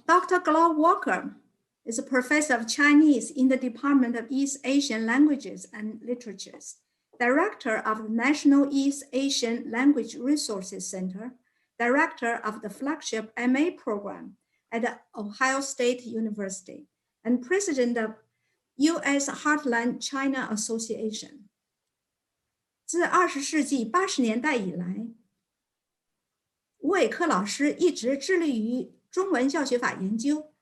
Dr. Galal Walker is a professor of Chinese in the Department of East Asian Languages and Literatures, director of the National East Asian Language Resources Center, director of the flagship MA program at Ohio State University, and president of U.S. Heartland China Association. 自20世纪80年代以来，吴伟克老师一直致力于中文教学法研究，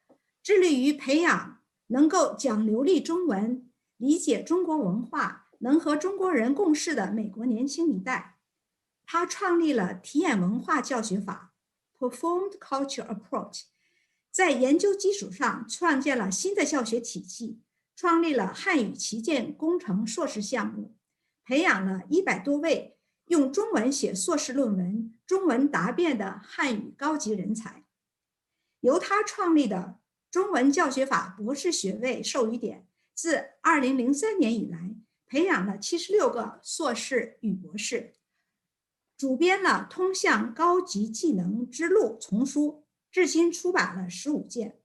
致力于培养能够讲流利中文、理解中国文化、能和中国人共事的美国年轻一代。他创立了体演文化教学法 （Performed Culture Approach）， 在研究基础上创建了新的教学体系，创立了汉语旗舰工程硕士项目，培养了100多位用中文写硕士论文、中文答辩的汉语高级人才。由他创立的中文教学法博士学位授予点，自2003年以来，培养了76个硕士与博士，主编了《通向高级技能之路》丛书，至今出版了15件。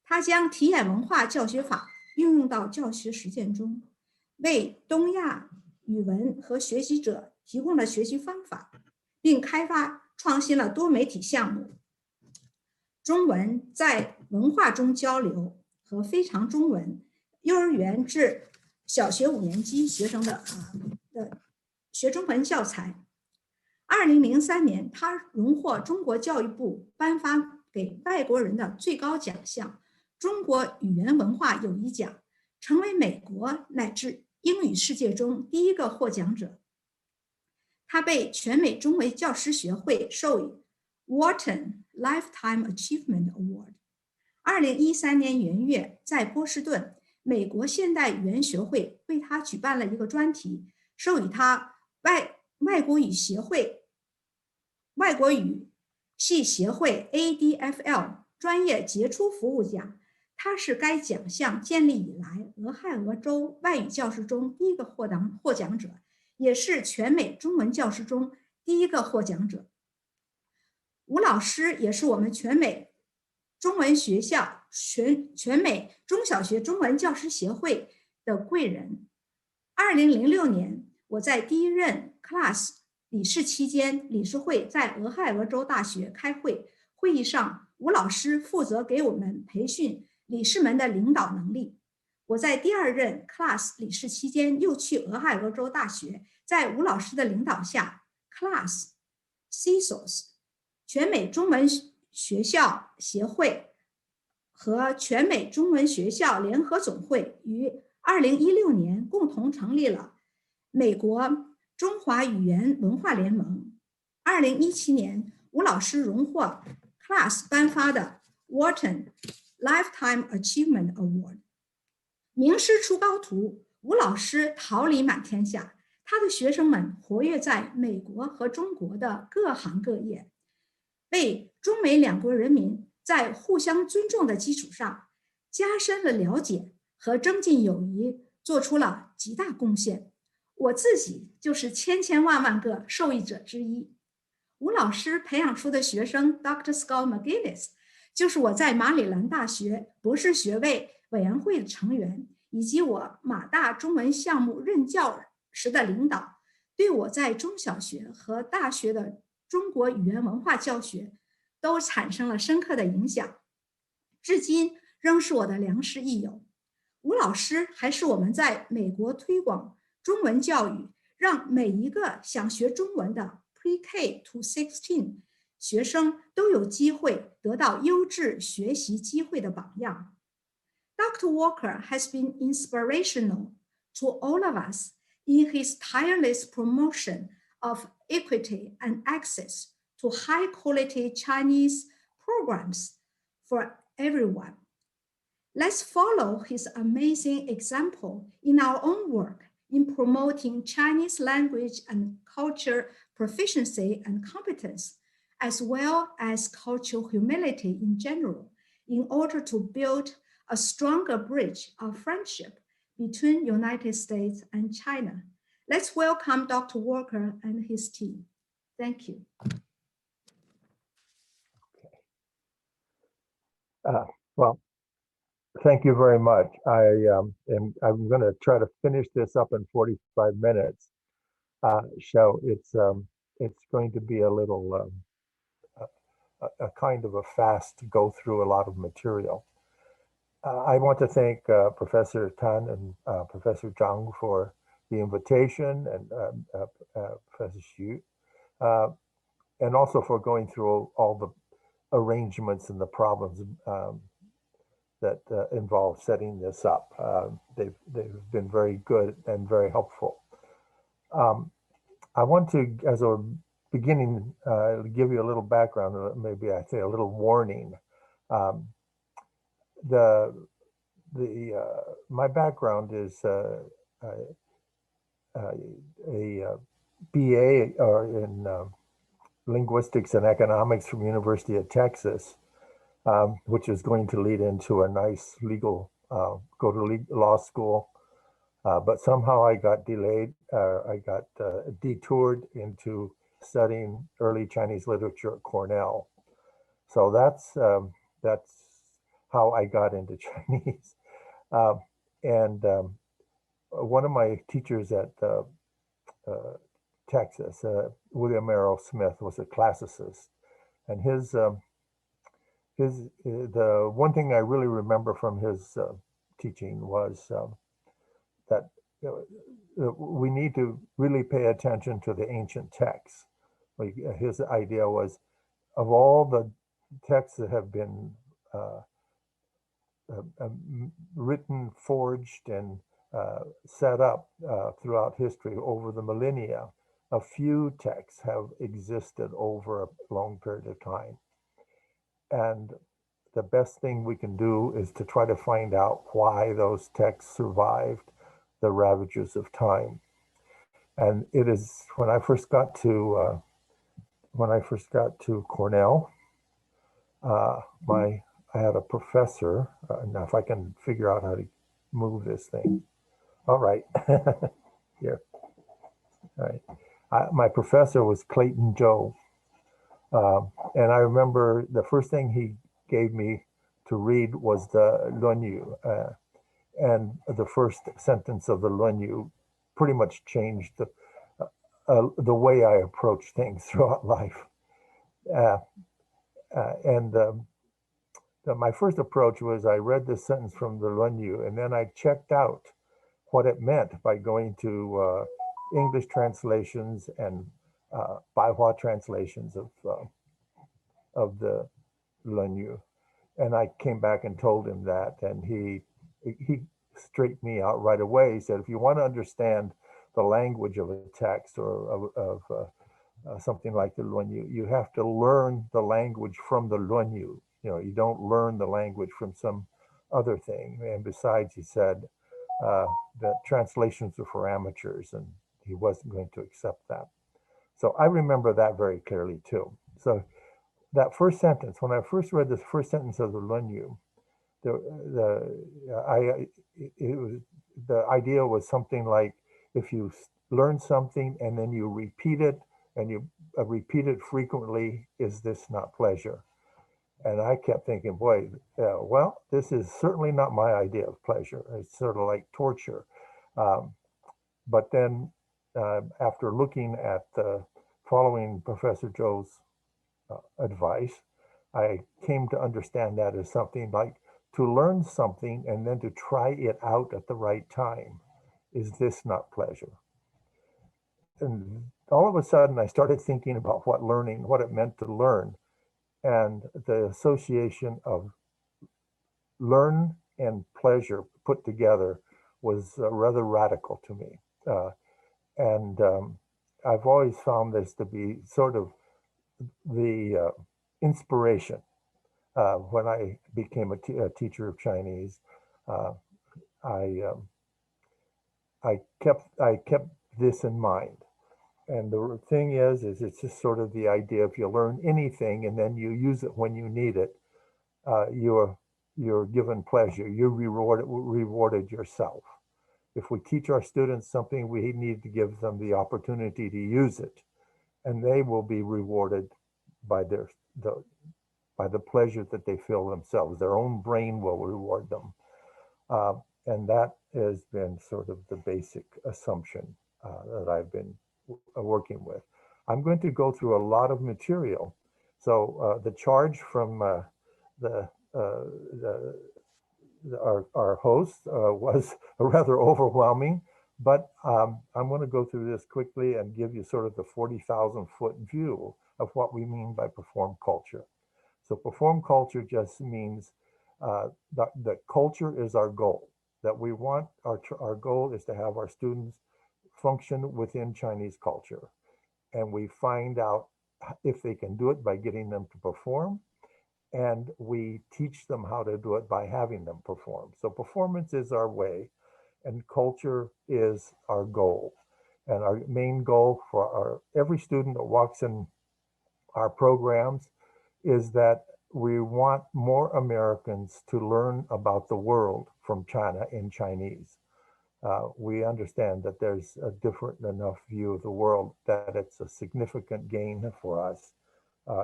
他将体演文化教学法运用到教学实践中，为东亚语文和学习者提供了学习方法，并开发创新了多媒体项目。中文在文化中交流和非常中文，幼儿园至小学5年级学生的学中文教材。2003年，他荣获中国教育部颁发给外国人的最高奖项——中国语言文化友谊奖，成为美国乃至英语世界中第一个获奖者。他被全美中文教师学会授予 Wharton Lifetime Achievement Award。2013年元月，在波士顿，美国现代语言学会为他举办了一个专题，授予他外国语系协会 ADFL 专业杰出服务奖。他是该奖项建立以来俄亥俄州外语教师中第一个获奖者，也是全美中文教师中第一个获奖者。吴老师也是我们全美中文学校全美中小学中文教师协会的贵人。2006年，我在第一任 class 理事期间，理事会在俄亥俄州大学开会，会议上吴老师负责给我们培训理事们的领导能力。我在第二任 class 理事期间又去俄亥俄州大学，在吴老师的领导下 class CSOS 全美中文学校协会和全美中文学校联合总会于2016年共同成立了美国中华语言文化联盟。2017年，吴老师荣获 class 颁发的 Wharton Lifetime Achievement Award。 名师出高徒，吴老师桃李满天下，他的学生们活跃在美国和中国的各行各业，为中美两国人民在互相尊重的基础上加深了了解和增进友谊做出了极大贡献。我自己就是千万个受益者之一。吴老师培养出的学生 Dr. Scott McGinnis 就是我在马里兰大学博士学位委员会的成员，以及我马大中文项目任教时的领导，对我在中小学和大学的中国语言文化教学都产生了深刻的影响，至今仍是我的良师益友。吴老师还是我们在美国推广中文教育，让每一个想学中文的 Pre-K to 16学生都有机会得到优质学习机会的榜样。Dr. Walker has been inspirational to all of us in his tireless promotion of equity and access to high-quality Chinese programs for everyone. Let's follow his amazing example in our own work in promoting Chinese language and culture proficiency and competence, as well as cultural humility in general, in order to build a stronger bridge of friendship between United States and China. Let's welcome Dr. Walker and his team. Thank you. Well, thank you very much. I'm going to try to finish this up in 45 minutes. So it's going to be a little a kind of a fast go through a lot of material. I want to thank Professor Tan and Professor Zhang for the invitation, and Professor Xu, and also for going through all the arrangements and the problems that involve setting this up. They've been very good and very helpful. I want to, as a beginning, give you a little background, maybe I say a little warning. My background is a BA in linguistics and economics from University of Texas, which is going to lead into a nice legal, go to law school. But somehow I got delayed. I got detoured into studying early Chinese literature at Cornell. So that's how I got into Chinese. And one of my teachers at Texas, William Merrill Smith, was a classicist, and the one thing I really remember from his teaching was that we need to really pay attention to the ancient texts. Like, his idea was, of all the texts that have been written, forged, and set up throughout history over the millennia, a few texts have existed over a long period of time. And the best thing we can do is to try to find out why those texts survived the ravages of time. And it is when I first got to Cornell, I had a professor. Now, if I can figure out how to move this thing. All right, here. All right. My professor was Clayton Joe. And I remember the first thing he gave me to read was the Luan and the first sentence of the Luan pretty much changed the way I approach things throughout life. My first approach was I read this sentence from the Luan, and then I checked out what it meant by going to English translations and Baihua translations of the Luan. And I came back and told him that, and he straightened me out right away. He said, if you want to understand the language of a text or of something like the Luan, you have to learn the language from the Luan. You know, you don't learn the language from some other thing. And besides, he said that translations are for amateurs, and he wasn't going to accept that. So I remember that very clearly too. So that first sentence, when I first read this first sentence of the Luan, the idea was something like, if you learn something and then you repeat it, and you repeat it frequently, is this not pleasure? And I kept thinking, boy, well, this is certainly not my idea of pleasure. It's sort of like torture. But then after looking at following Professor Zhou's advice, I came to understand that as something like to learn something and then to try it out at the right time. Is this not pleasure? And all of a sudden, I started thinking about what it meant to learn. And the association of learn and pleasure put together was rather radical to me. And I've always found this to be sort of the inspiration. When I became a teacher of Chinese, I kept this in mind. And the thing is it's just sort of the idea, if you learn anything and then you use it when you need it, you're given pleasure. You're rewarded yourself. If we teach our students something, we need to give them the opportunity to use it, and they will be rewarded by by the pleasure that they feel themselves. Their own brain will reward them. And that has been sort of the basic assumption that I've been working with. I'm going to go through a lot of material. So the charge from our host was rather overwhelming, but I'm going to go through this quickly and give you sort of the 40,000-foot view of what we mean by perform culture. So perform culture just means that culture is our goal, that we want, our goal is to have our students function within Chinese culture. And we find out if they can do it by getting them to perform, and we teach them how to do it by having them perform. So performance is our way, and culture is our goal. And our main goal for every student that walks in our programs is that we want more Americans to learn about the world from China in Chinese. We understand that there's a different enough view of the world that it's a significant gain for us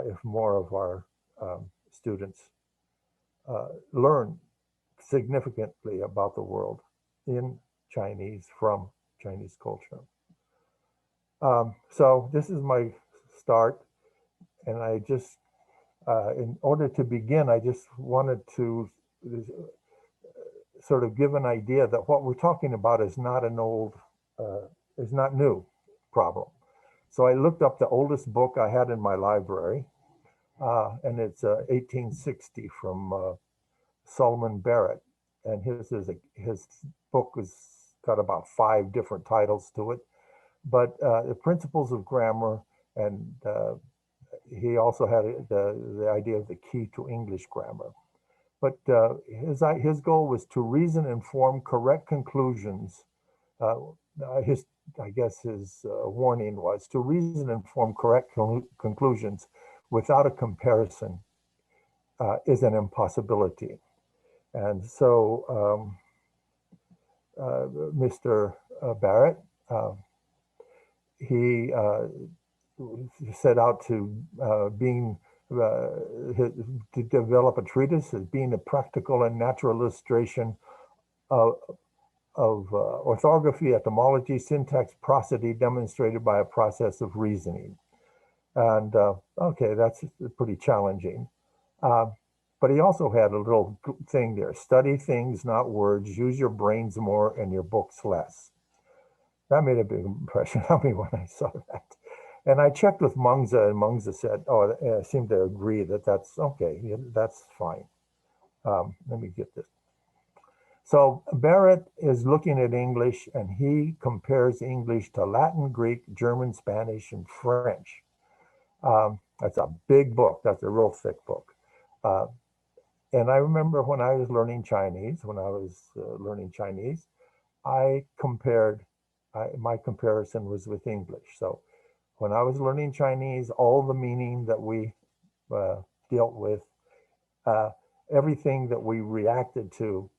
if more of our students learn significantly about the world in Chinese from Chinese culture. So this is my start, and I just, in order to begin, I just wanted to sort of give an idea that what we're talking about is not an old, is not new problem. So I looked up the oldest book I had in my library, and it's 1860 from Solomon Barrett, and his book has got about 5 different titles to it, but the principles of grammar, and he also had the idea of the key to English grammar. But his goal was to reason and form correct conclusions. I guess his warning was to reason and form correct conclusions without a comparison is an impossibility. And so Mr. Barrett, he set out to to develop a treatise as being a practical and natural illustration of orthography, etymology, syntax, prosody demonstrated by a process of reasoning. And okay, that's pretty challenging. But he also had a little thing there: study things, not words, use your brains more and your books less. That made a big impression on me when I saw that. And I checked with Mengzi, and Mengzi said, oh, I seemed to agree that that's okay, that's fine. Let me get this. So Barrett is looking at English, and he compares English to Latin, Greek, German, Spanish, and French. That's a big book. That's a real thick book. And I remember when I was learning Chinese, I compared, my comparison was with English. So when I was learning Chinese, all the meaning that we dealt with, everything that we reacted to,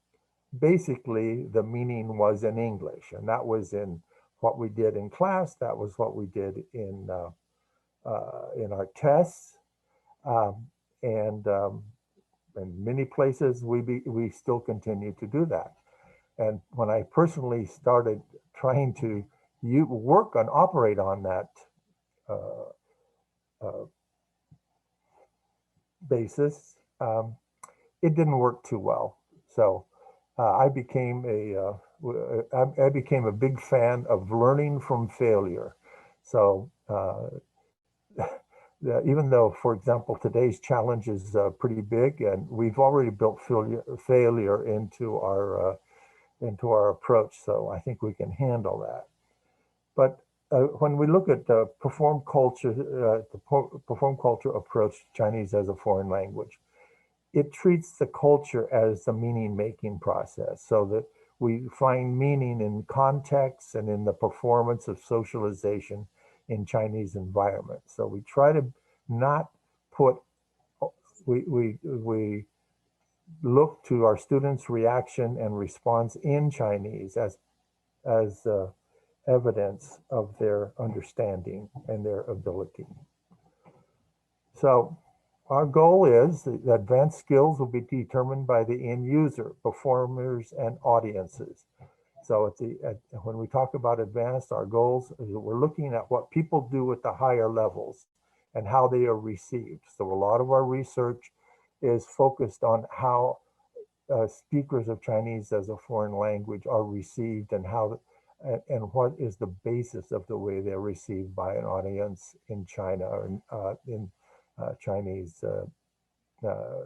basically the meaning was in English. And that was in what we did in class. That was what we did in our tests. And in many places, we still continue to do that. And when I personally started trying to work and operate on that basis, it didn't work too well. So I became a big fan of learning from failure. So even though, for example, today's challenge is pretty big, and we've already built failure into our approach, so I think we can handle that. But when we look at the perform culture approach to Chinese as a foreign language, it treats the culture as a meaning-making process, so that we find meaning in context and in the performance of socialization in Chinese environment. So we try to not put, we look to our students' reaction and response in Chinese as evidence of their understanding and their ability. So our goal is that advanced skills will be determined by the end user, performers, and audiences. So when we talk about advanced, our goals is that we're looking at what people do at the higher levels and how they are received. So a lot of our research is focused on how speakers of Chinese as a foreign language are received and how and what is the basis of the way they're received by an audience in China or in Chinese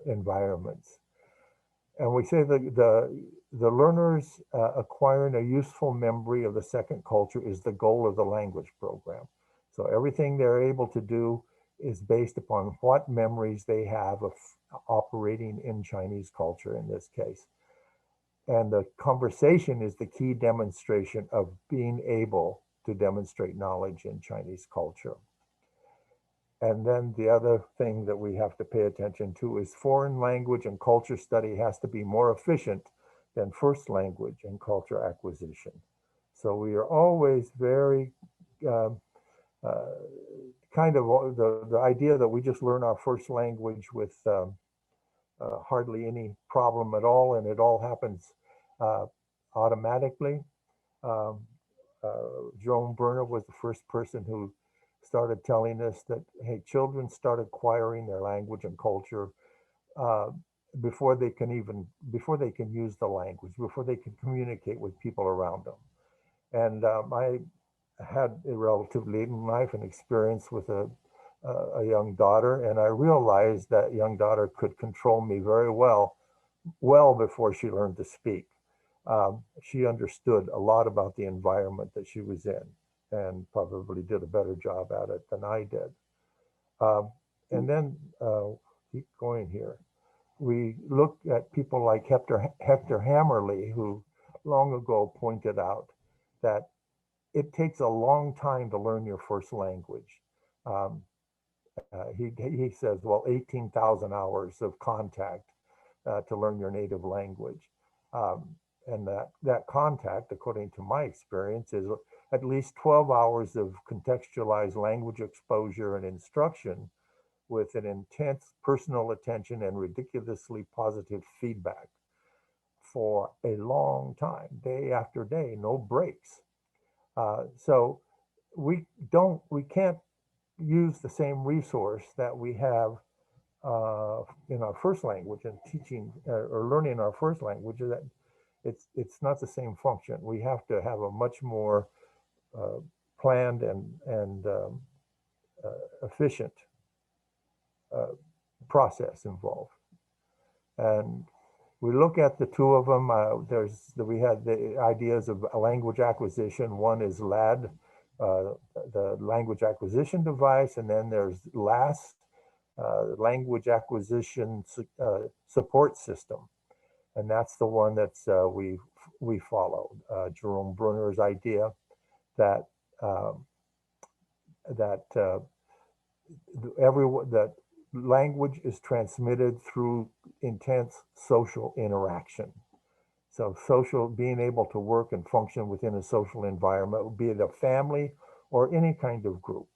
environments. And we say that the learners acquiring a useful memory of the second culture is the goal of the language program. So everything they're able to do is based upon what memories they have of operating in Chinese culture in this case. And the conversation is the key demonstration of being able to demonstrate knowledge in Chinese culture. And then the other thing that we have to pay attention to is foreign language and culture study has to be more efficient than first language and culture acquisition. So we are always very kind of the idea that we just learn our first language with hardly any problem at all, and it all happens automatically. Jerome Bruner was the first person who started telling us that, hey, children start acquiring their language and culture before they can use the language, before they can communicate with people around them. And I had a relatively late in life an experience with a young daughter, and I realized that young daughter could control me very well before she learned to speak. She understood a lot about the environment that she was in and probably did a better job at it than I did. And then, keep going here. We look at people like Hector Hammerly, who long ago pointed out that it takes a long time to learn your first language. He says, well, 18,000 hours of contact to learn your native language. And that contact, according to my experience, is at least 12 hours of contextualized language exposure and instruction with an intense personal attention and ridiculously positive feedback for a long time, day after day, no breaks. So we can't use the same resource that we have in our first language and teaching or learning our first language. That it's not the same function. We have to have a much more planned and efficient process involved. And we look at the two of them. We had the ideas of language acquisition. One is LAD, the language acquisition device, and then there's LAS, language acquisition support system, and that's the one that's we followed. Jerome Bruner's idea that that language is transmitted through intense social interaction. So being able to work and function within a social environment, be it a family or any kind of group,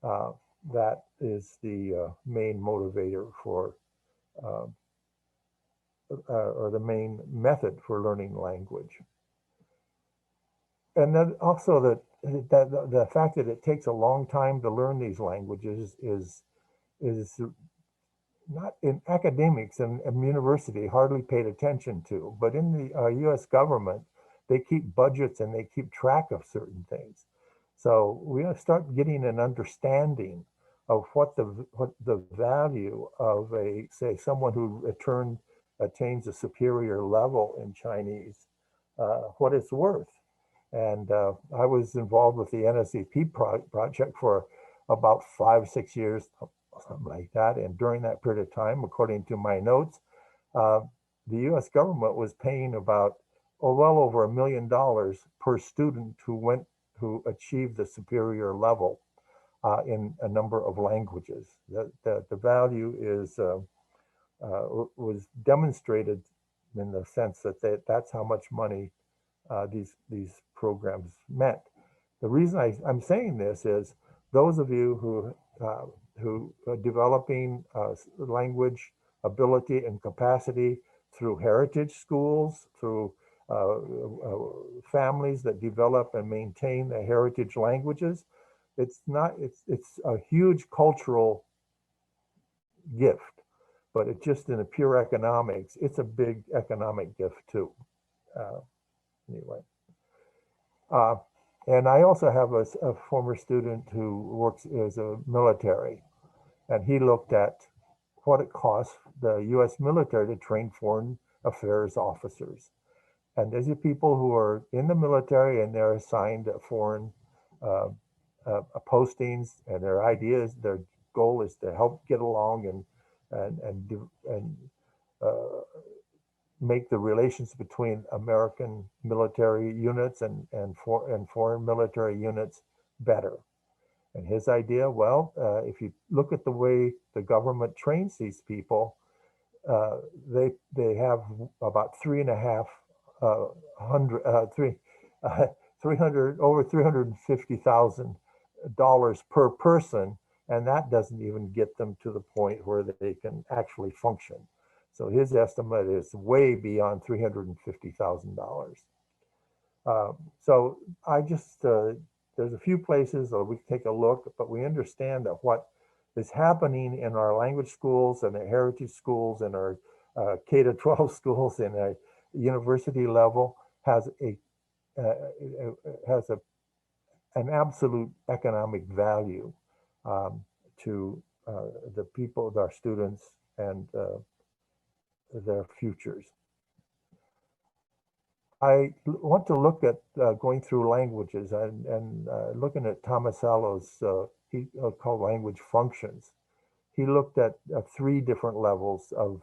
that is the main motivator for, or the main method for learning language. And then also the fact that it takes a long time to learn these languages is not in academics and university hardly paid attention to, but in the US government, they keep budgets and they keep track of certain things. So we start getting an understanding of what the value of say someone who attains a superior level in Chinese, what it's worth. And I was involved with the NSEP project for about 5-6 years, something like that. And during that period of time, according to my notes, the US government was paying about well over $1 million per student who achieved the superior level in a number of languages. The value was demonstrated in the sense that that's how much money these programs meant. The reason I'm saying this is those of you who who developing language ability and capacity through heritage schools, through families that develop and maintain the heritage languages. It's a huge cultural gift, but it's just in the pure economics, it's a big economic gift too. Anyway. And I also have a former student who works as a military, and he looked at what it costs the US military to train foreign affairs officers. And these are people who are in the military and they're assigned foreign postings, and their goal is to help get along and make the relations between American military units and foreign military units better. And his idea, well, if you look at the way the government trains these people, they have about over $350,000 per person, and that doesn't even get them to the point where they can actually function. So his estimate is way beyond $350,000. So I just, there's a few places that we can take a look, but we understand that what is happening in our language schools and the heritage schools and our K-12 schools and our university level has an absolute economic value to the people, our students, and their futures. I want to look at going through languages and looking at Tomasello's, he called language functions. He looked at 3 different levels of,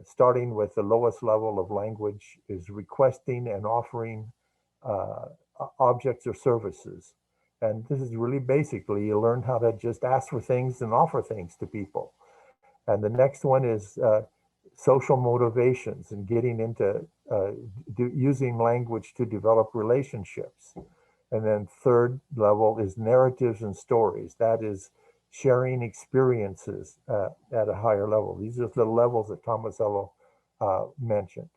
starting with the lowest level of language is requesting and offering objects or services. And this is really basically, you learn how to just ask for things and offer things to people. And the next one is social motivations and getting into using language to develop relationships. And then third level is narratives and stories. That is sharing experiences at a higher level. These are the levels that Tomasello mentioned.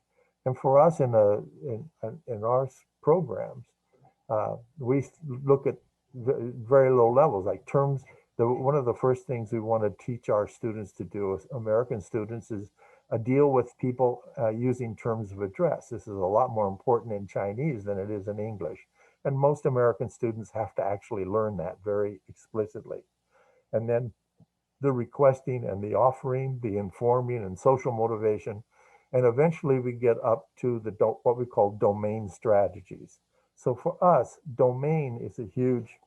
And for us in our programs, we look at very low levels, like terms. One of the first things we want to teach our students to do, American students, is deal with people using terms of address. This is a lot more important in Chinese than it is in English. And most American students have to actually learn that very explicitly. And then the requesting and the offering, the informing and social motivation. And eventually we get up to what we call domain strategies. So for us, domain is a huge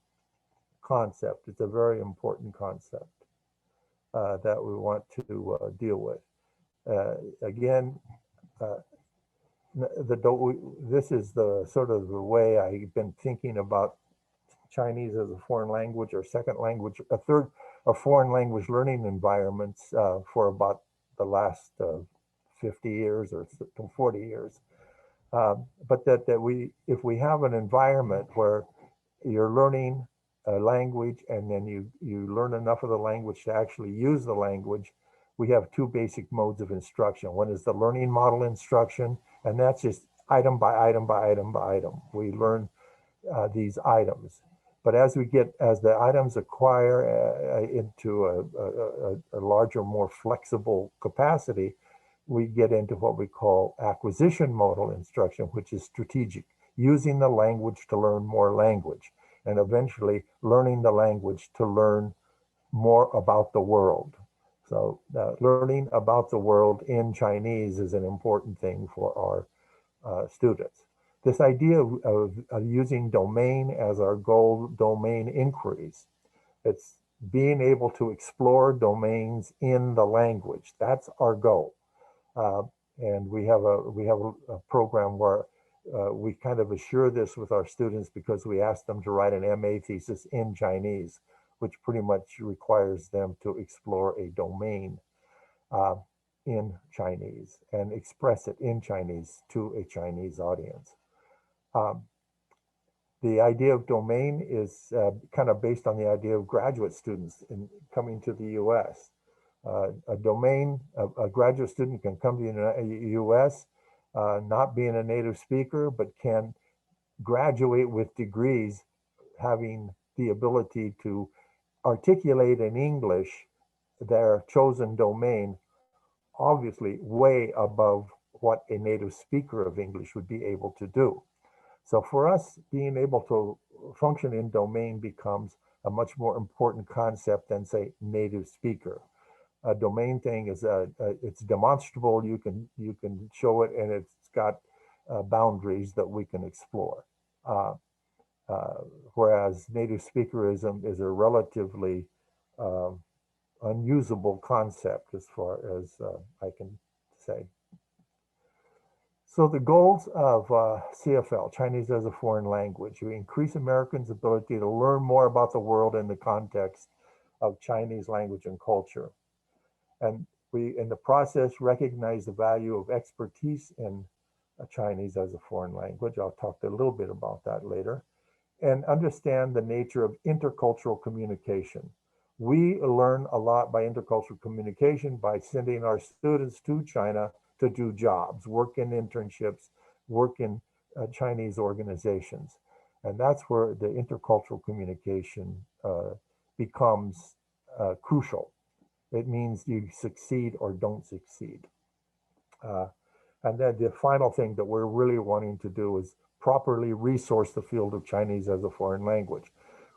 concept. It's a very important concept that we want to deal with. Again, this is the sort of the way I've been thinking about Chinese as a foreign language or second language, a foreign language learning environments for about the last 50 years or 40 years. But if we have an environment where you're learning a language and then you learn enough of the language to actually use the language, we have 2 basic modes of instruction. One is the learning model instruction, and that's just item by item by item by item. We learn these items. But as the items acquire into a larger, more flexible capacity, we get into what we call acquisition model instruction, which is strategic, using the language to learn more language, and eventually learning the language to learn more about the world. So learning about the world in Chinese is an important thing for our students. This idea of using domain as our goal, domain inquiries, it's being able to explore domains in the language. That's our goal. And we have a program where we kind of assure this with our students because we ask them to write an MA thesis in Chinese, which pretty much requires them to explore a domain in Chinese and express it in Chinese to a Chinese audience. The idea of domain is kind of based on the idea of graduate students coming to the US. A graduate student can come to the US not being a native speaker, but can graduate with degrees having the ability to articulate in English their chosen domain, obviously way above what a native speaker of English would be able to do. So for us, being able to function in domain becomes a much more important concept than, say, native speaker. A domain thing is it's demonstrable. You can show it, and it's got boundaries that we can explore. Whereas native speakerism is a relatively unusable concept as far as I can say. So the goals of CFL, Chinese as a Foreign Language, we increase Americans' ability to learn more about the world in the context of Chinese language and culture. And we, in the process, recognize the value of expertise in Chinese as a foreign language. I'll talk a little bit about that later. And understand the nature of intercultural communication. We learn a lot by intercultural communication by sending our students to China to do jobs, work in internships, work in Chinese organizations. And that's where the intercultural communication becomes crucial. It means you succeed or don't succeed. And then the final thing that we're really wanting to do is properly resource the field of Chinese as a foreign language.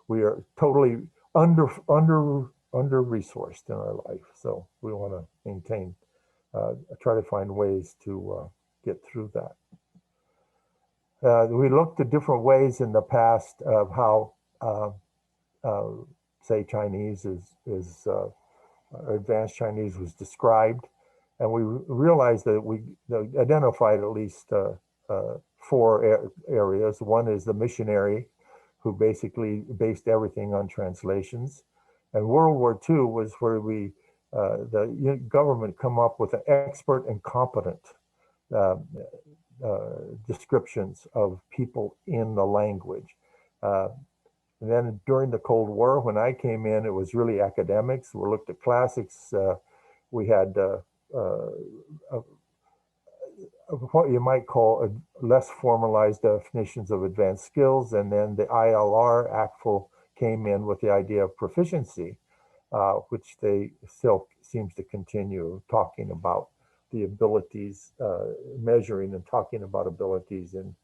We are totally under-resourced in our life. So we want to maintain, try to find ways to get through that. We looked at different ways in the past of how, say, Chinese is advanced Chinese was described. And we realized that we identified at least 4 areas. One is the missionary, who basically based everything on translations. And World War II was where the government come up with an expert and competent descriptions of people in the language. And then during the Cold War, when I came in, it was really academics. We looked at classics. We had what you might call less formalized definitions of advanced skills. And then the ILR, ACTFL, came in with the idea of proficiency, which they still seems to continue talking about the abilities, measuring and talking about abilities in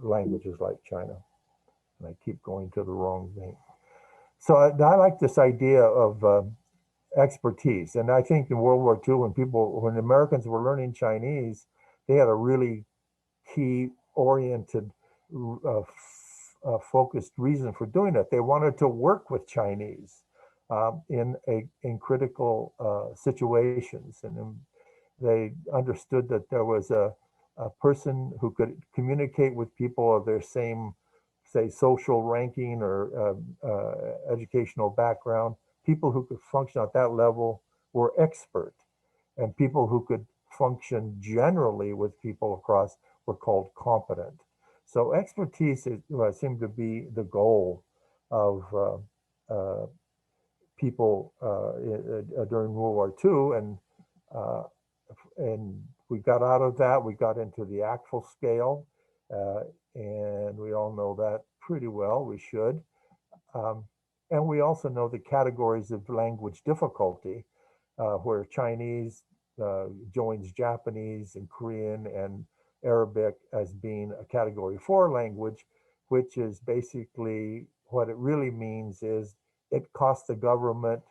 languages like China. And I keep going to the wrong thing. So I like this idea of expertise. And I think in World War II, when the Americans were learning Chinese, they had a really key oriented, focused reason for doing it. They wanted to work with Chinese in critical situations. And they understood that there was a person who could communicate with people of their same, say, social ranking or educational background. People who could function at that level were expert, and people who could function generally with people across were called competent. So expertise seemed to be the goal of people during World War II, and we got out of that. We got into the ACTFL scale, and we all know that pretty well. We should. And we also know the categories of language difficulty, where Chinese joins Japanese and Korean and Arabic as being a category 4 language, which is basically what it really means is it costs the government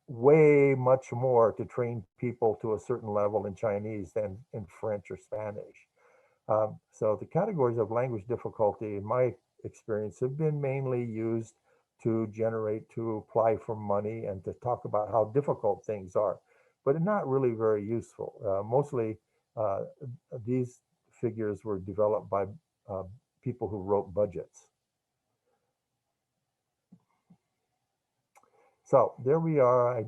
way much more to train people to a certain level in Chinese than in French or Spanish. So the categories of language difficulty, in my experience, have been mainly used to apply for money and to talk about how difficult things are, but not really very useful. Mostly these figures were developed by people who wrote budgets. So there we are.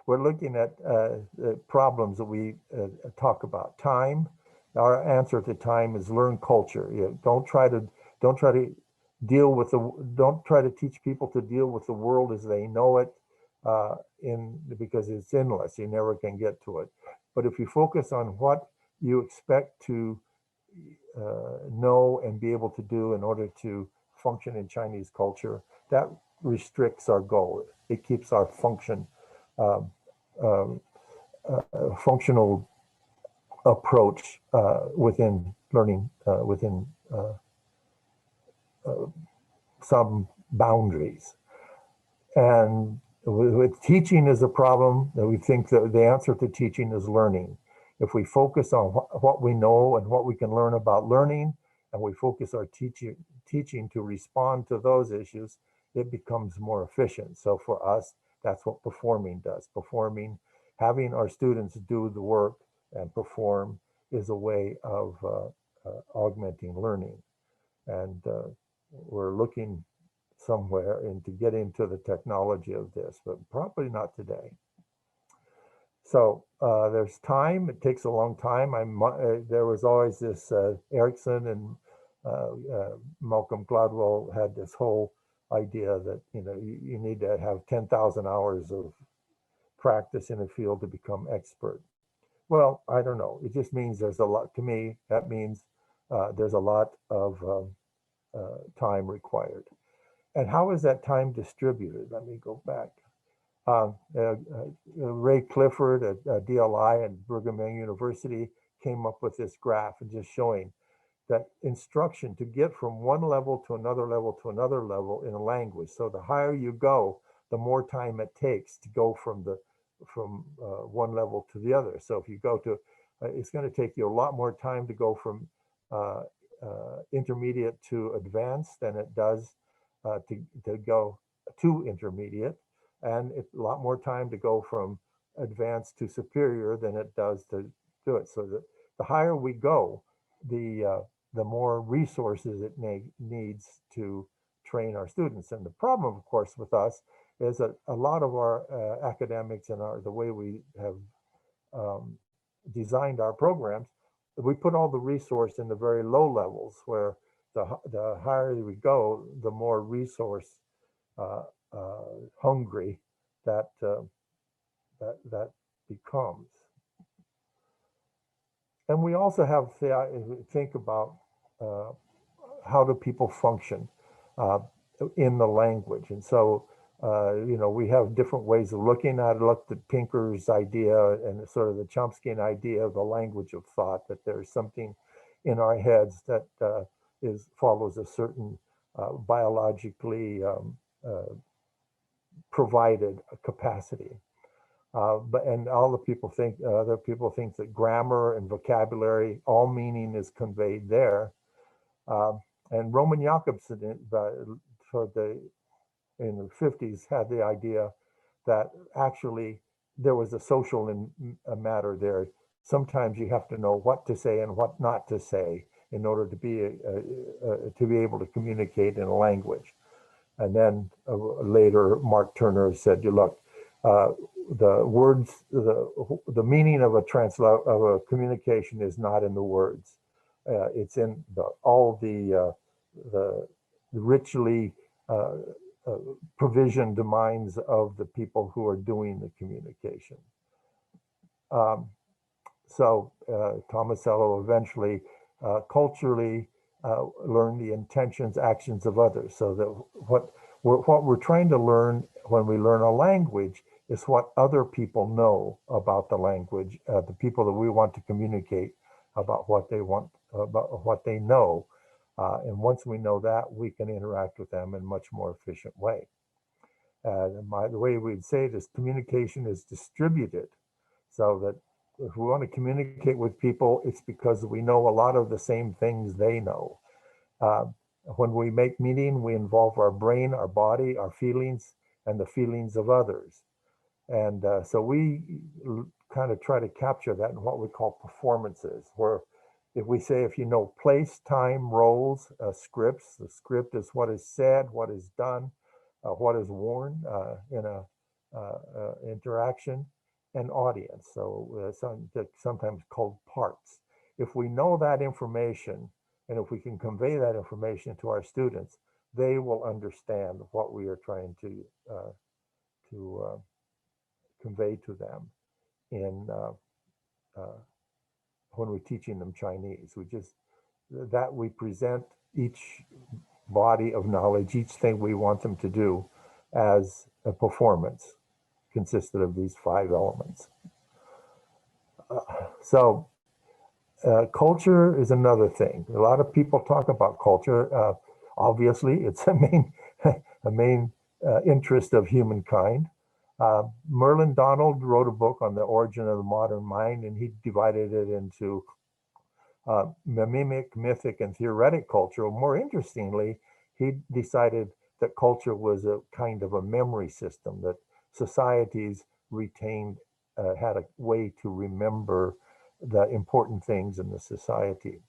We're looking at the problems that we talk about. Time. our answer at the time is learn culture. Don't try to teach people to deal with the world as they know it, because it's endless. You never can get to it. But if you focus on what you expect to know and be able to do in order to function in Chinese culture, that restricts our goal. It keeps our functional approach within learning, within some boundaries. And with teaching is a problem, that we think that the answer to teaching is learning. If we focus on what we know and what we can learn about learning, and we focus our teaching to respond to those issues, it becomes more efficient. So for us, that's what performing does. Performing, having our students do the work and perform, is a way of augmenting learning. And we're looking somewhere to get into the technology of this, but probably not today. So there's time. It takes a long time. There was always this Erickson and Malcolm Gladwell had this whole idea that you need to have 10,000 hours of practice in a field to become expert. Well, I don't know. It just means there's a lot. To me, that means there's a lot of time required. And how is that time distributed? Let me go back. Ray Clifford at DLI and Brigham Young University came up with this graph and just showing that instruction to get from one level to another level to another level in a language. So the higher you go, the more time it takes to go from one level to the other. So if you go to, it's going to take you a lot more time to go from intermediate to advanced than it does to go to intermediate, and it's a lot more time to go from advanced to superior than it does to do it. So the higher we go, the more resources it needs to train our students. And the problem, of course, with us is that a lot of our academics and the way we have designed our programs, we put all the resource in the very low levels, where the higher we go, the more resource hungry that becomes. And we also have to think about how do people function in the language. And so, we have different ways of looking at it. Looked at Pinker's idea and sort of the Chomskyan idea of the language of thought, that there's something in our heads that follows a certain biologically provided capacity. And other people think that grammar and vocabulary, all meaning is conveyed there. And Roman Jakobson in the 50s had the idea that actually there was a social matter there. Sometimes you have to know what to say and what not to say in order to be able to communicate in a language. And then later, Mark Turner said, look, the words, the meaning of a communication is not in the words. It's in all the richly provisioned minds of the people who are doing the communication. So Tomasello eventually culturally learn the intentions, actions of others. So that what we're trying to learn when we learn a language is what other people know about the language, the people that we want to communicate about what they want, about what they know. And once we know that, we can interact with them in a much more efficient way. The way we'd say it is communication is distributed, so that if we want to communicate with people, it's because we know a lot of the same things they know. When we make meaning, we involve our brain, our body, our feelings, and the feelings of others. And so we kind of try to capture that in what we call performances, where if we say, if you know place, time, roles, scripts, the script is what is said, what is done, what is worn in a interaction, and audience. So sometimes called parts. if we know that information, and if we can convey that information to our students, they will understand what we are trying to convey to them in when we're teaching them Chinese. We present each body of knowledge, each thing we want them to do, as a performance consisted of these 5 elements. Culture is another thing. A lot of people talk about culture. Obviously, it's a main interest of humankind. Merlin Donald wrote a book on the origin of the modern mind, and he divided it into mimic, mythic, and theoretic culture. More interestingly, he decided that culture was a kind of a memory system, that societies retained, had a way to remember the important things in the society.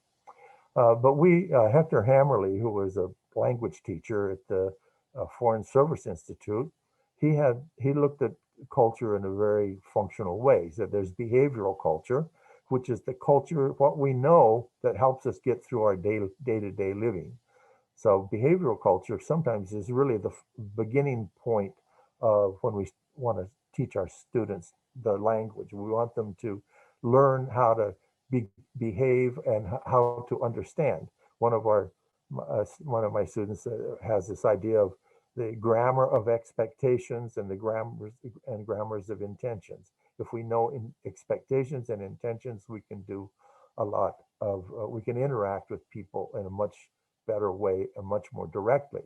But Hector Hammerly, who was a language teacher at the Foreign Service Institute, he looked at culture in a very functional way. He said there's behavioral culture, which is the culture, what we know that helps us get through our day-to-day living. So behavioral culture sometimes is really the beginning point of when we want to teach our students the language. We want them to learn how to behave and how to understand. One of my students has this idea of the grammar of expectations and the grammars of intentions. If we know expectations and intentions, we can do a lot of, we can interact with people in a much better way and much more directly.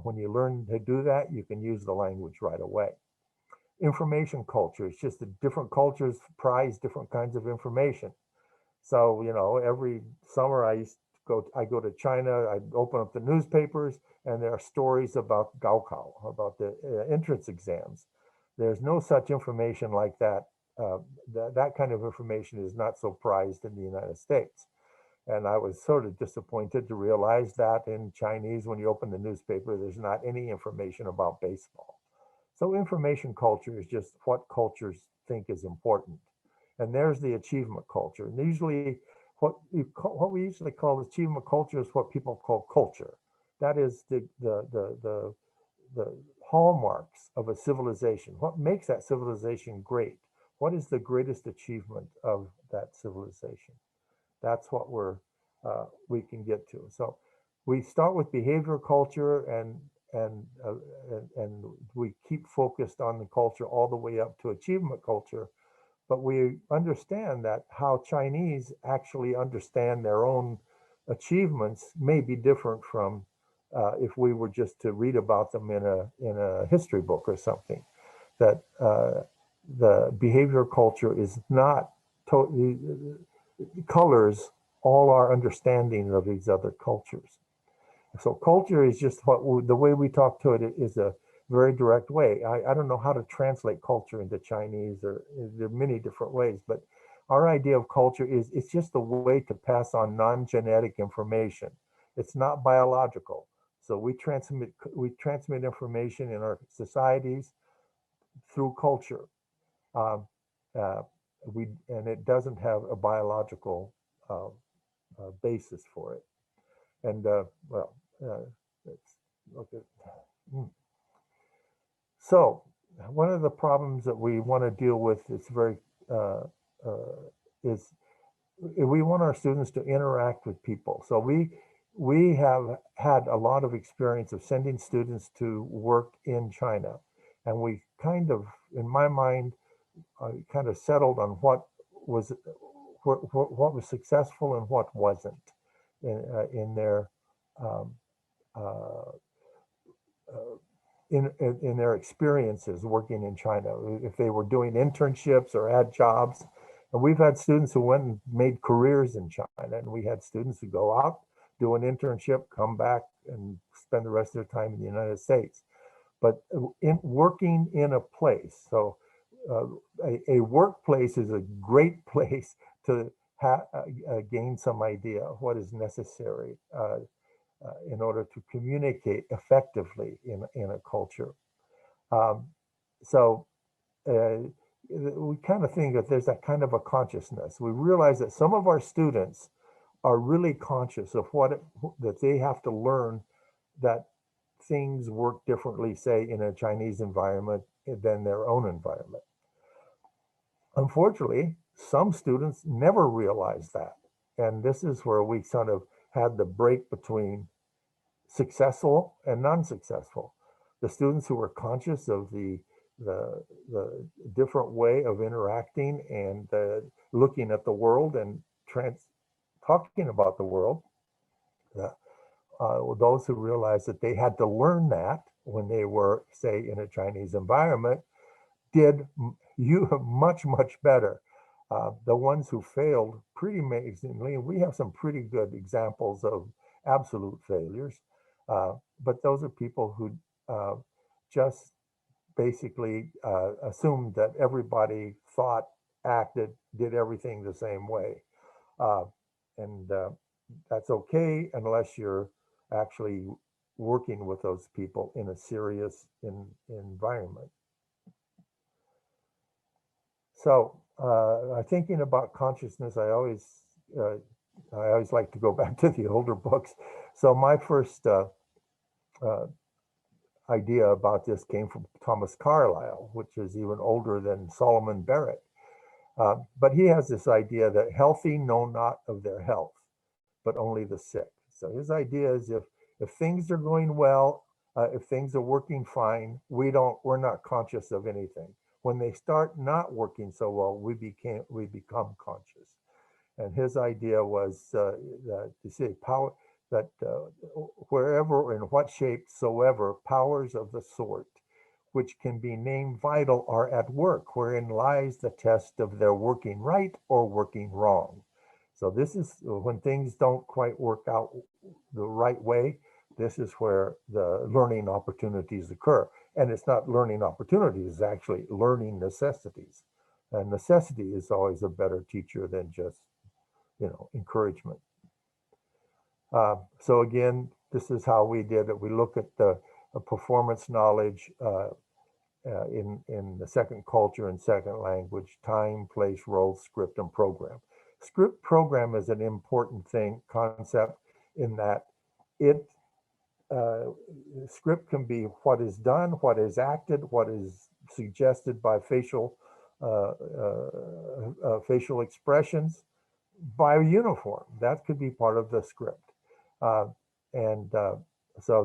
When you learn to do that, you can use the language right away. Information culture, it's just that different cultures prize different kinds of information. So, every summer I go to China, I open up the newspapers, and there are stories about Gaokao, about the entrance exams. There's no such information like that. That kind of information is not so prized in the United States. And I was sort of disappointed to realize that in Chinese, when you open the newspaper, there's not any information about baseball. So information culture is just what cultures think is important. And there's the achievement culture. And usually what we usually call achievement culture is what people call culture. That is the hallmarks of a civilization. What makes that civilization great? What is the greatest achievement of that civilization? That's what we can get to. So we start with behavioral culture, and we keep focused on the culture all the way up to achievement culture. But we understand that how Chinese actually understand their own achievements may be different from if we were just to read about them in a history book or something. That the behavioral culture is not totally colors all our understanding of these other cultures. So culture is just the way we talk to it is a very direct way. I don't know how to translate culture into Chinese, or there are many different ways, but our idea of culture is it's just a way to pass on non-genetic information. It's not biological. So we transmit information in our societies through culture. And it doesn't have a biological basis for it. And let's look at. So one of the problems that we want to deal with is we want our students to interact with people. So we have had a lot of experience of sending students to work in China, and we kind of, in my mind, kind of settled on what was successful and what wasn't in their in their experiences working in China, if they were doing internships or had jobs. And we've had students who went and made careers in China, and we had students who go out, do an internship, come back, and spend the rest of their time in the United States. But in working in a place, so a workplace is a great place to gain some idea of what is necessary in order to communicate effectively in a culture. we kind of think that there's that kind of a consciousness. We realize that some of our students are really conscious of that they have to learn that things work differently, say, in a Chinese environment than their own environment. Unfortunately, some students never realize that. And this is where we sort of had the break between successful and non-successful. The students who were conscious of the different way of interacting and looking at the world and talking about the world, those who realized that they had to learn that when they were, say, in a Chinese environment, did much, much better. The ones who failed pretty amazingly, and we have some pretty good examples of absolute failures, but those are people who just basically assumed that everybody thought, acted, did everything the same way. And that's okay unless you're actually working with those people in a serious environment. So thinking about consciousness, I always like to go back to the older books. So my first idea about this came from Thomas Carlyle, which is even older than Solomon Barrett. But he has this idea that healthy know not of their health, but only the sick. So his idea is if things are going well, if things are working fine, we're not conscious of anything. When they start not working so well, we become conscious. And his idea was that to say power, that wherever, in what shape soever, powers of the sort which can be named vital are at work, wherein lies the test of their working right or working wrong. So this is when things don't quite work out the right way, this is where the learning opportunities occur. And it's not learning opportunities, it's actually learning necessities. And necessity is always a better teacher than just, encouragement. So again, this is how we did it. We look at the performance knowledge in the second culture and second language, time, place, role, script, and program. Script program is an important concept in that script can be what is done, what is acted, what is suggested by facial expressions by uniform. That could be part of the script. So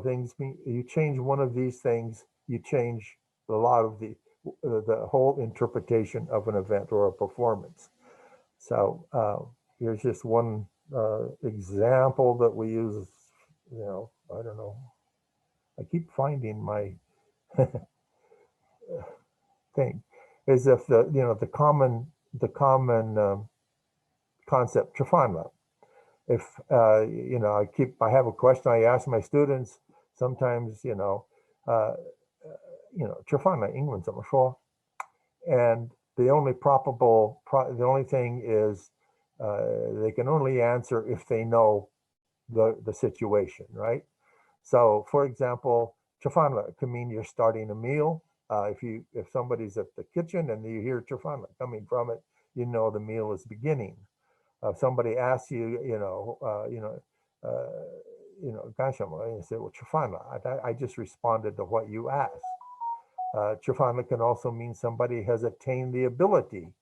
you change one of these things, you change a lot of the whole interpretation of an event or a performance. So here's just one example that we use. I don't know. I keep finding my thing. Is if the common concept Trafanla. If I have a question I ask my students sometimes. Trafanla 英文怎么说? And the only thing is they can only answer if they know the situation, right? So, for example, Trafanla can mean you're starting a meal. If somebody's at the kitchen and you hear Trafanla coming from it, you know the meal is beginning. If somebody asks you,干什么? And you say, well, Trafanla, I just responded to what you asked. Trafanla can also mean somebody has attained the ability.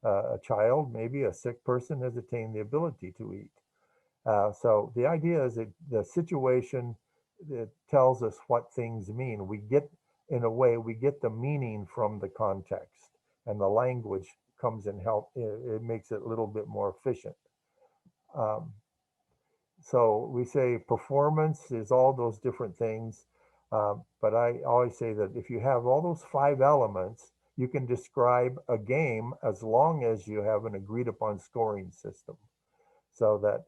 A child, maybe a sick person, has attained the ability to eat. So the idea is that the situation that tells us what things mean. We get the meaning from the context, and the language comes in help. It makes it a little bit more efficient. So we say performance is all those different things. But I always say that if you have all those 5 elements, you can describe a game as long as you have an agreed upon scoring system. So that,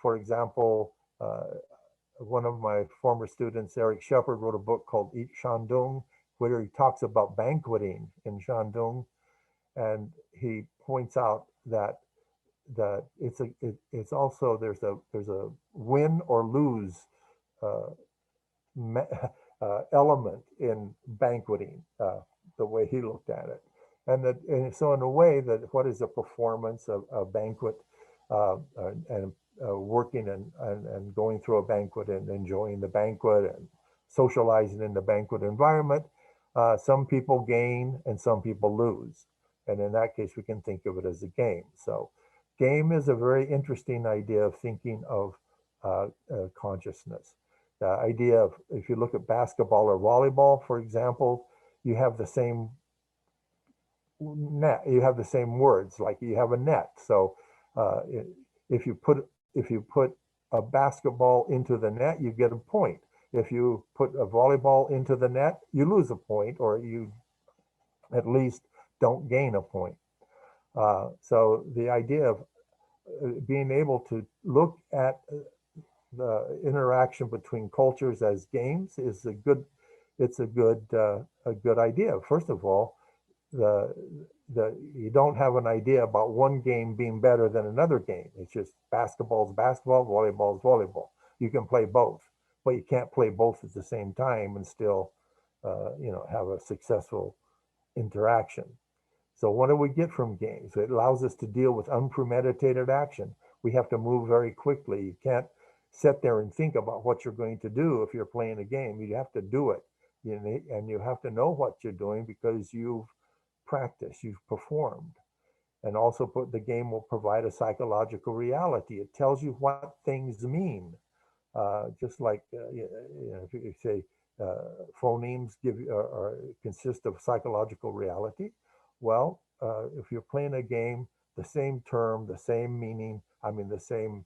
for example, one of my former students, Eric Shepard, wrote a book called Eat Shandong, where he talks about banqueting in Shandong, and he points out that it's also there's a win or lose element in banqueting. the way he looked at it. And so in a way that what is a performance of a banquet and working and going through a banquet and enjoying the banquet and socializing in the banquet environment, some people gain and some people lose. And in that case, we can think of it as a game. So game is a very interesting idea of thinking of consciousness. The idea of, if you look at basketball or volleyball, for example, you have the same net, you have the same words, like you have a net. So if you put a basketball into the net, you get a point. If you put a volleyball into the net, you lose a point, or you at least don't gain a point. So the idea of being able to look at the interaction between cultures as games is a good idea. First of all, you don't have an idea about one game being better than another game. It's just basketball is basketball, volleyball is volleyball. You can play both, but you can't play both at the same time and still have a successful interaction. So what do we get from games? It allows us to deal with unpremeditated action. We have to move very quickly. You can't sit there and think about what you're going to do if you're playing a game. You have to do it, and you have to know what you're doing because you've practiced, you've performed. And also the game will provide a psychological reality. It tells you what things mean. Just like if you say phonemes consist of psychological reality. Well, if you're playing a game, the same term, the same meaning, the same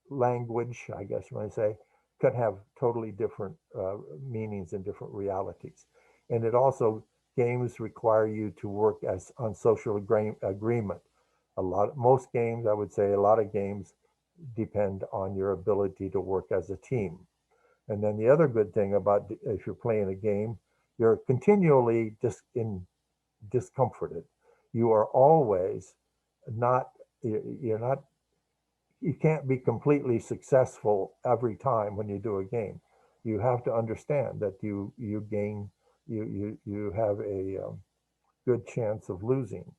language, I guess you might say, could have totally different meanings and different realities. And it also, games require you to work on social agreement. Most games, I would say a lot of games depend on your ability to work as a team. And then the other good thing about if you're playing a game, you're continually discomforted. You are always you can't be completely successful every time when you do a game. You have to understand that you have a good chance of losing,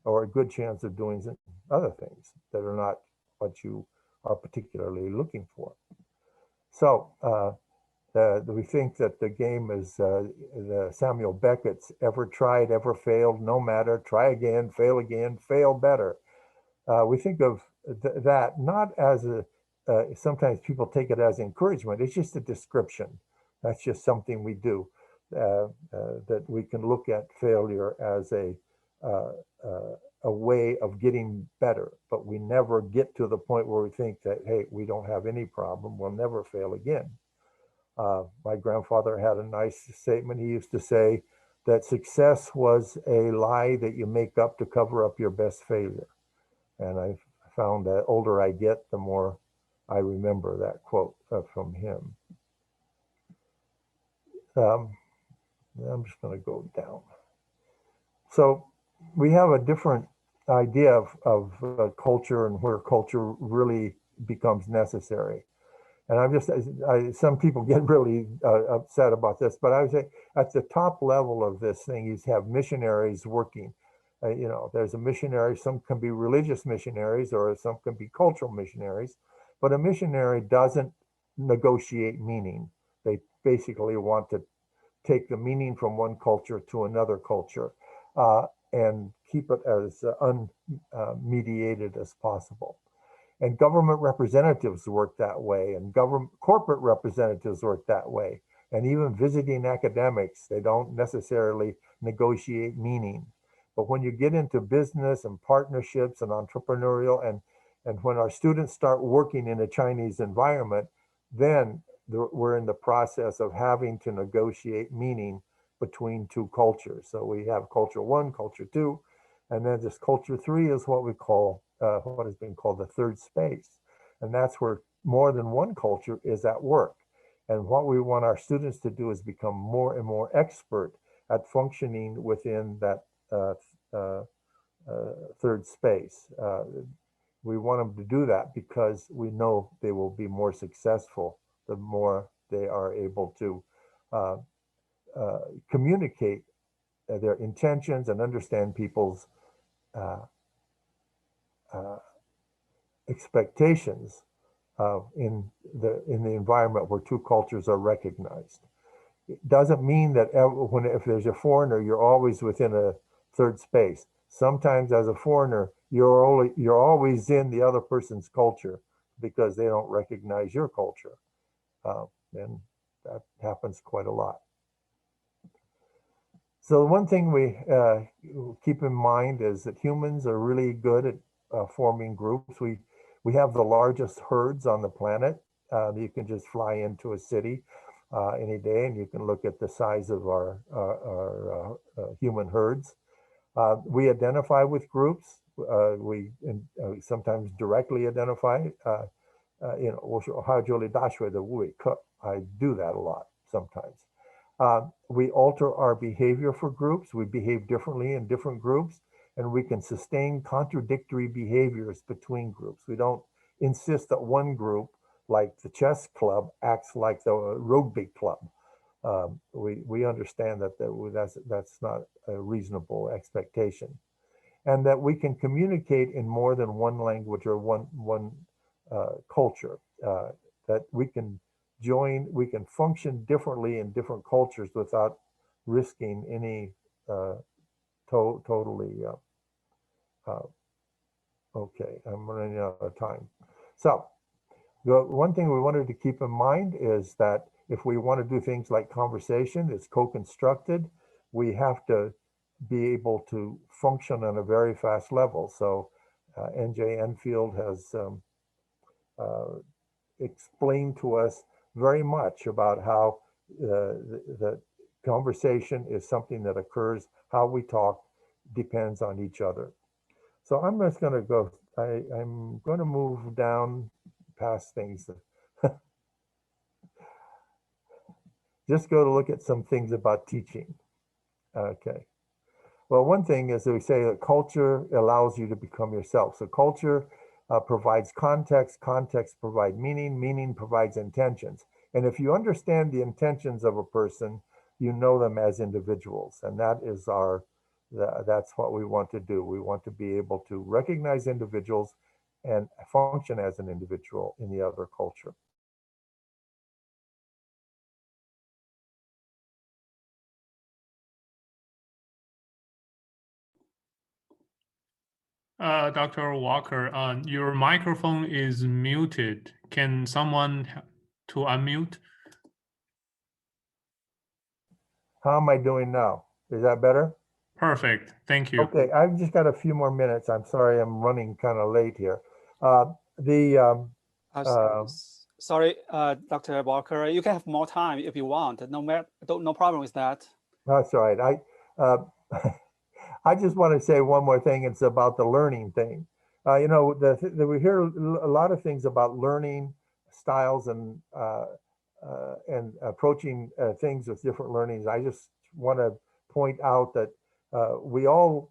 or a good chance of doing other things that are not what you are particularly looking for. So we think that the game is the Samuel Beckett's ever tried, ever failed, no matter, try again, fail better. We think of that not as sometimes people take it as encouragement. It's just a description. That's just something we do, that we can look at failure as a way of getting better, but we never get to the point where we think that, hey, we don't have any problem, we'll never fail again. My grandfather had a nice statement. He used to say that success was a lie that you make up to cover up your best failure. And I found that older I get, the more I remember that quote from him. I'm just going to go down. So we have a different idea of culture and where culture really becomes necessary. And some people get really upset about this, but I would say at the top level of this thing, you have missionaries working. There's a missionary, some can be religious missionaries or some can be cultural missionaries, but a missionary doesn't negotiate meaning. They basically want to take the meaning from one culture to another culture and keep it as unmediated as possible. And government representatives work that way, and corporate representatives work that way. And even visiting academics, they don't necessarily negotiate meaning. But when you get into business and partnerships and entrepreneurial, and when our students start working in a Chinese environment, then we're in the process of having to negotiate meaning between two cultures. So we have culture one, culture two, and then this culture three is what we call, what has been called the third space. And that's where more than one culture is at work. And what we want our students to do is become more and more expert at functioning within that third space. We want them to do that because we know they will be more successful the more they are able to communicate their intentions and understand people's expectations in the environment where two cultures are recognized. It doesn't mean that if there's a foreigner, you're always within a third space. Sometimes as a foreigner, you're always in the other person's culture because they don't recognize your culture. And that happens quite a lot. So one thing we keep in mind is that humans are really good at forming groups. We have the largest herds on the planet. You can just fly into a city any day and you can look at the size of our human herds. We identify with groups. We sometimes directly identify. I do that a lot sometimes. We alter our behavior for groups. We behave differently in different groups, and we can sustain contradictory behaviors between groups. We don't insist that one group, like the chess club, acts like the rugby club. We understand that that's not a reasonable expectation, and that we can communicate in more than one language or one culture. That we can function differently in different cultures without risking any totally. Okay, I'm running out of time. So the one thing we wanted to keep in mind is that if we want to do things like conversation, it's co-constructed, we have to be able to function on a very fast level. So N.J. Enfield has explained to us very much about how the conversation is something that occurs, how we talk depends on each other. So I'm just going to go, I'm going to move down past things. Just go to look at some things about teaching. Okay. Well, one thing is that we say that culture allows you to become yourself. So culture provides context, context provides meaning, meaning provides intentions. And if you understand the intentions of a person, you know them as individuals. And that is that's what we want to do. We want to be able to recognize individuals and function as an individual in the other culture. Dr. Walker, your microphone is muted. Can someone to unmute? How am I doing now? Is that better? Perfect. Thank you. Okay, I've just got a few more minutes. I'm sorry, I'm running kind of late here. Sorry, Dr. Walker, you can have more time if you want. No problem with that. That's all right. I just want to say one more thing. It's about the learning thing. You know, we hear a lot of things about learning styles and approaching things with different learnings. I just want to point out that we all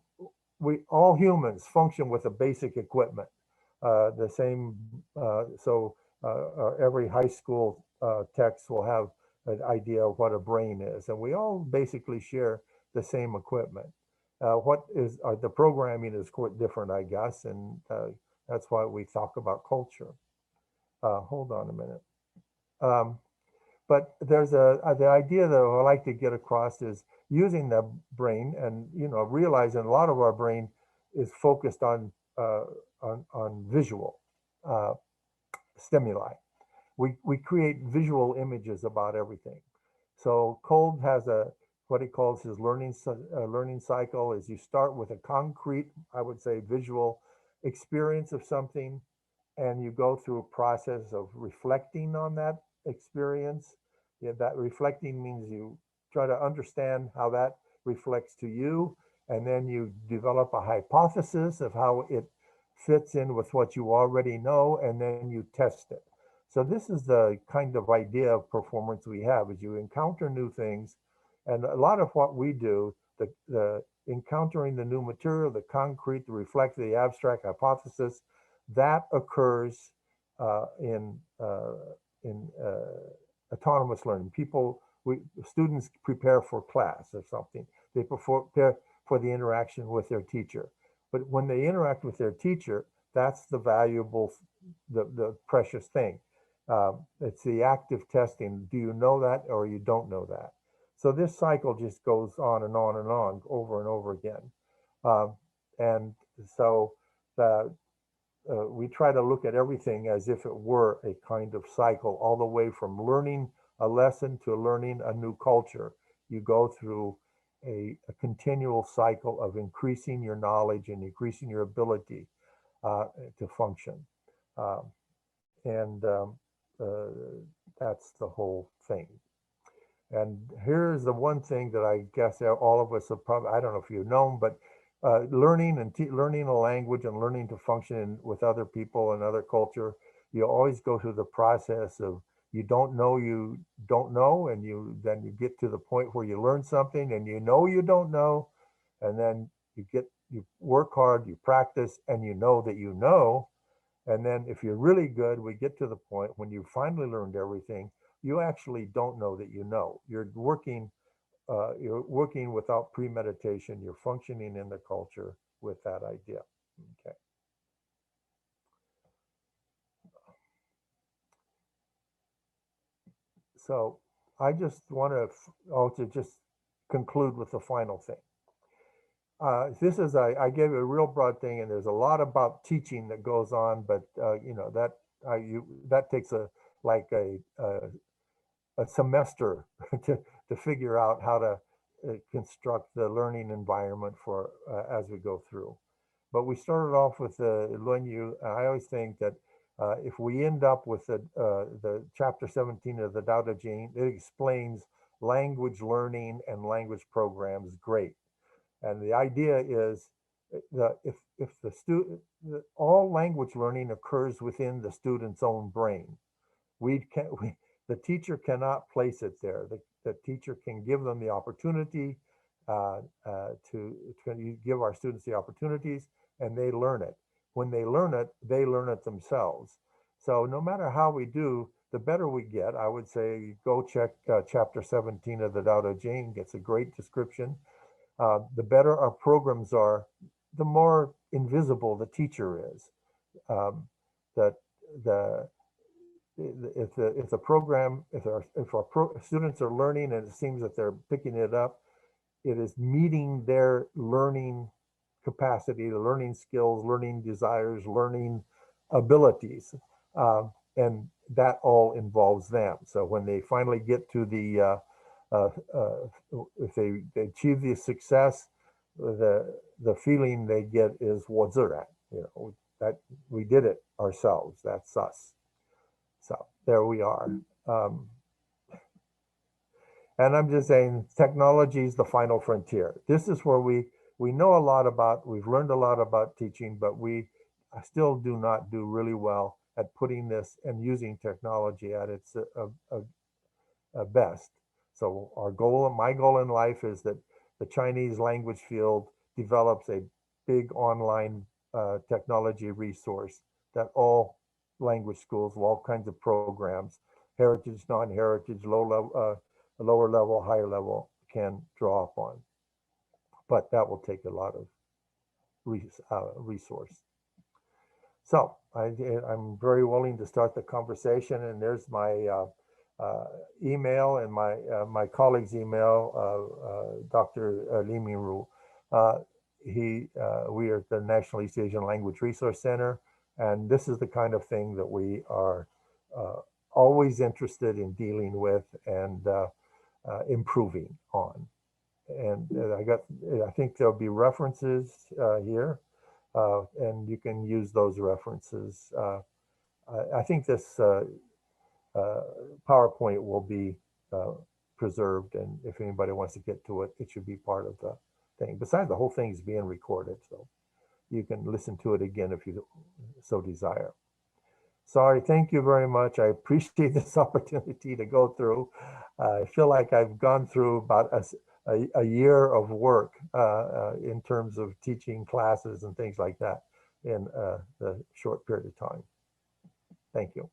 humans function with a basic equipment. The same, every high school text will have an idea of what a brain is, and we all basically share the same equipment. What is the programming is quite different, I guess, and that's why we talk about culture. Hold on a minute. But there's the idea that I like to get across is using the brain, and realizing a lot of our brain is focused on visual stimuli. We create visual images about everything. So Kolb has what he calls his learning cycle is you start with a concrete, I would say, visual experience of something, and you go through a process of reflecting on that experience. Yeah, that reflecting means you try to understand how that reflects to you, and then you develop a hypothesis of how it fits in with what you already know, and then you test it. So this is the kind of idea of performance we have, is you encounter new things. And a lot of what we do, the encountering the new material, the concrete, the reflective, the abstract hypothesis, that occurs in autonomous learning. People students prepare for class or something. They prepare for the interaction with their teacher. But when they interact with their teacher, that's the valuable, the precious thing. It's the active testing. Do you know that or you don't know that? So this cycle just goes on and on and on, over and over again. And so we try to look at everything as if it were a kind of cycle, all the way from learning a lesson to learning a new culture. You go through a continual cycle of increasing your knowledge and increasing your ability to function. That's the whole thing. And here's the one thing that I guess all of us have probably, I don't know if you've known, but learning a language and learning to function with other people and other culture, you always go through the process of you don't know, and then you get to the point where you learn something and you don't know, and then you work hard, you practice, and you know that you know. And then if you're really good, we get to the point when you finally learned everything, you actually don't know that you know. You're working without premeditation. You're functioning in the culture with that idea. Okay. So I just want to also just conclude with the final thing. This is I gave a real broad thing, and there's a lot about teaching that goes on, but that takes a semester to figure out how to construct the learning environment for as we go through. But we started off with the Luan Yu. I always think that if we end up with the chapter 17 of the Tao Te Ching, it explains language learning and language programs great. And the idea is that if the student, all language learning occurs within the student's own brain. The teacher cannot place it there. The teacher can give them the opportunity to give our students the opportunities, and they learn it. When they learn it themselves. So no matter how we do, the better we get. I would say go check chapter 17 of the Tao Te Ching. It's a great description. The better our programs are, the more invisible the teacher is. If our students are learning and it seems that they're picking it up, it is meeting their learning capacity, the learning skills, learning desires, learning abilities, and that all involves them. So when they finally get to the if they achieve the success, the feeling they get is 我自然, that we did it ourselves. That's us. So there we are. And I'm just saying, technology is the final frontier. This is where we know a lot about, we've learned a lot about teaching, but we still do not do really well at putting this and using technology at its best. So my goal in life is that the Chinese language field develops a big online technology resource that all language schools, all kinds of programs, heritage, non-heritage, lower level, higher level, can draw upon. But that will take a lot of resource. So I'm very willing to start the conversation, and there's my email and my colleague's email, Dr. Li Mingru. We are at the National East Asian Language Resource Center, and this is the kind of thing that we are always interested in dealing with and improving on. And I think there'll be references here, and you can use those references. I think this PowerPoint will be preserved, and if anybody wants to get to it, it should be part of the thing. Besides, the whole thing is being recorded, so you can listen to it again if you so desire. Sorry, thank you very much. I appreciate this opportunity to go through. I feel like I've gone through about a year of work in terms of teaching classes and things like that in a short period of time. Thank you.